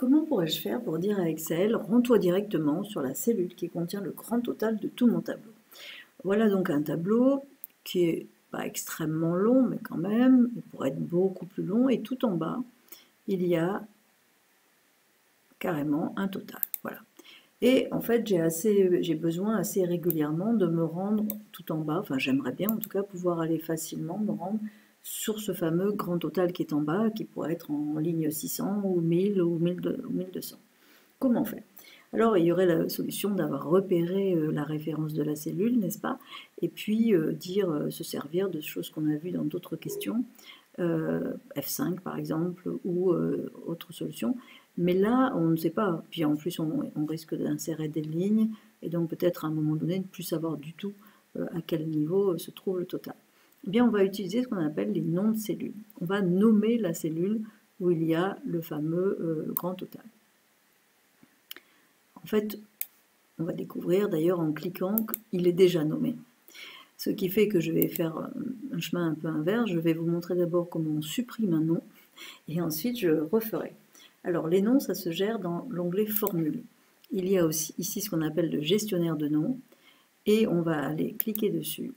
Comment pourrais-je faire pour dire à Excel, rends-toi directement sur la cellule qui contient le grand total de tout mon tableau? Voilà donc un tableau qui est pas extrêmement long, mais quand même, il pourrait être beaucoup plus long, et tout en bas, il y a carrément un total. Voilà. Et en fait, j'ai besoin assez régulièrement de me rendre tout en bas, enfin j'aimerais bien en tout cas pouvoir aller facilement me rendre sur ce fameux grand total qui est en bas, qui pourrait être en ligne 600 ou 1000 ou 1200. Comment faire? Alors, il y aurait la solution d'avoir repéré la référence de la cellule, n'est-ce pas? Et puis se servir de choses qu'on a vues dans d'autres questions, F5 par exemple, ou autre solution. Mais là, on ne sait pas. Puis en plus, on risque d'insérer des lignes, et donc peut-être à un moment donné, ne plus savoir du tout à quel niveau se trouve le total. Eh bien, on va utiliser ce qu'on appelle les noms de cellules. On va nommer la cellule où il y a le fameux grand total. En fait, on va découvrir d'ailleurs en cliquant qu'il est déjà nommé. Ce qui fait que je vais faire un chemin un peu inverse. Je vais vous montrer d'abord comment on supprime un nom et ensuite je referai. Alors les noms, ça se gère dans l'onglet Formule. Il y a aussi ici ce qu'on appelle le gestionnaire de noms et on va aller cliquer dessus.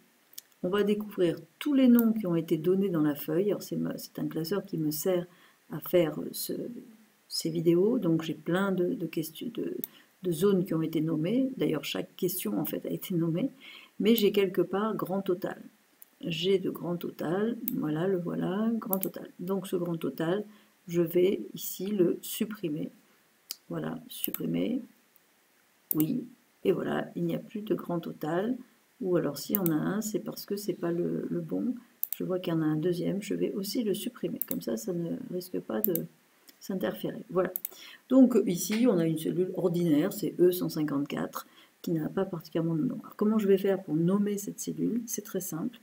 On va découvrir tous les noms qui ont été donnés dans la feuille. Alors c'est un classeur qui me sert à faire ces vidéos, donc j'ai plein de questions, de zones qui ont été nommées. D'ailleurs, chaque question en fait a été nommée, mais j'ai quelque part grand total. J'ai de grand total, voilà, le voilà, grand total. Donc ce grand total, je vais ici le supprimer. Voilà, supprimer, oui, et voilà, il n'y a plus de grand total. Ou alors s'il y en a un, c'est parce que c'est pas le bon. Je vois qu'il y en a un deuxième, je vais aussi le supprimer. Comme ça ne risque pas de s'interférer. Voilà. Donc ici, on a une cellule ordinaire, c'est E154, qui n'a pas particulièrement de nom. Alors, comment je vais faire pour nommer cette cellule? C'est très simple.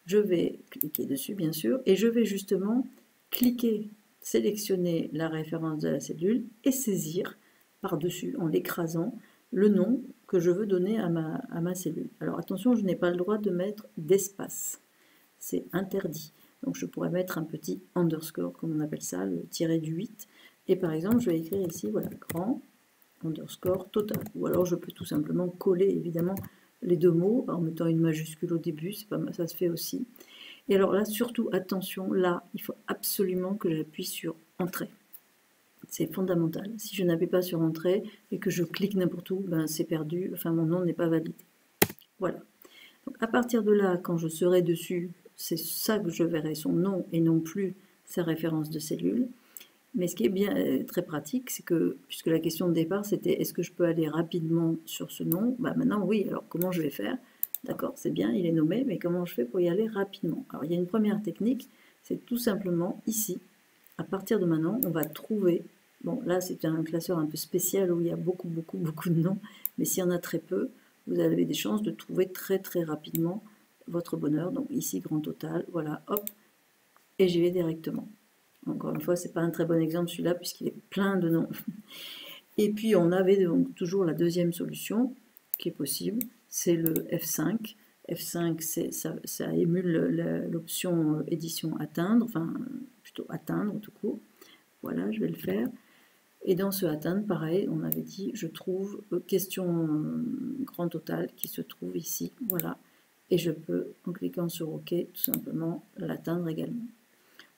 Je vais cliquer dessus, bien sûr, et je vais justement cliquer, sélectionner la référence de la cellule et saisir par-dessus, en l'écrasant, le nom que je veux donner à ma cellule. Alors attention, je n'ai pas le droit de mettre d'espace. C'est interdit. Donc je pourrais mettre un petit underscore, comme on appelle ça, le tiré du 8. Et par exemple, je vais écrire ici, voilà, grand underscore total. Ou alors je peux tout simplement coller, évidemment, les deux mots en mettant une majuscule au début, ça se fait aussi. Et alors là, surtout, attention, là, il faut absolument que j'appuie sur Entrée. C'est fondamental. Si je n'appuie pas sur Entrée et que je clique n'importe où, ben c'est perdu, enfin mon nom n'est pas validé. Voilà. Donc à partir de là, quand je serai dessus, c'est ça que je verrai, son nom et non plus sa référence de cellule. Mais ce qui est bien très pratique, c'est que, puisque la question de départ c'était est-ce que je peux aller rapidement sur ce nom? Bah maintenant oui, alors comment je vais faire? D'accord, c'est bien, il est nommé, mais comment je fais pour y aller rapidement? Alors il y a une première technique, c'est tout simplement ici, à partir de maintenant, on va trouver, bon là c'est un classeur un peu spécial où il y a beaucoup de noms, mais s'il y en a très peu, vous avez des chances de trouver très rapidement votre bonheur. Donc ici, grand total, voilà, hop, et j'y vais directement. Encore une fois, c'est pas un très bon exemple celui-là, puisqu'il est plein de noms. Et puis on avait donc toujours la deuxième solution, qui est possible, c'est le F5. F5, ça émule l'option édition atteindre, enfin plutôt atteindre tout court. Voilà, je vais le faire. Et dans ce atteindre, pareil, on avait dit, je trouve question grand total qui se trouve ici, voilà. Et je peux, en cliquant sur OK, tout simplement l'atteindre également.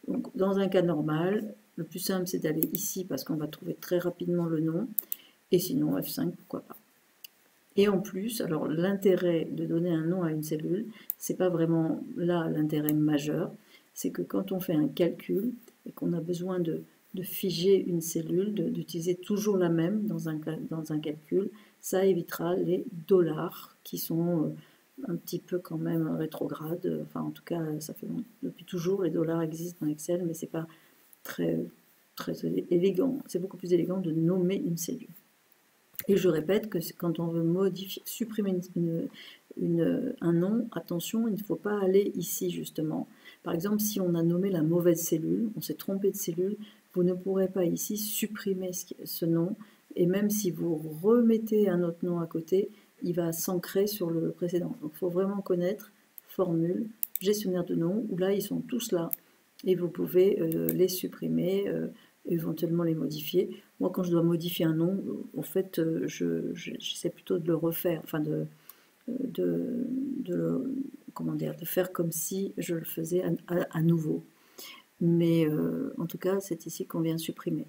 Donc, dans un cas normal, le plus simple, c'est d'aller ici parce qu'on va trouver très rapidement le nom. Et sinon, F5, pourquoi pas. Et en plus, alors l'intérêt de donner un nom à une cellule, c'est pas vraiment là l'intérêt majeur, c'est que quand on fait un calcul et qu'on a besoin de figer une cellule, d'utiliser toujours la même dans un calcul, ça évitera les dollars qui sont un petit peu quand même rétrogrades. Enfin, en tout cas, ça fait depuis toujours, les dollars existent dans Excel, mais c'est pas très élégant. C'est beaucoup plus élégant de nommer une cellule. Et je répète que quand on veut supprimer un nom, attention, il ne faut pas aller ici justement. Par exemple, si on a nommé la mauvaise cellule, on s'est trompé de cellule, vous ne pourrez pas ici supprimer ce nom, et même si vous remettez un autre nom à côté, il va s'ancrer sur le précédent. Donc il faut vraiment connaître formule, gestionnaire de noms, où là ils sont tous là, et vous pouvez les supprimer, éventuellement les modifier. Moi, quand je dois modifier un nom, en fait, j'essaie plutôt de le refaire, enfin comment dire, de faire comme si je le faisais à nouveau. Mais en tout cas, c'est ici qu'on vient supprimer.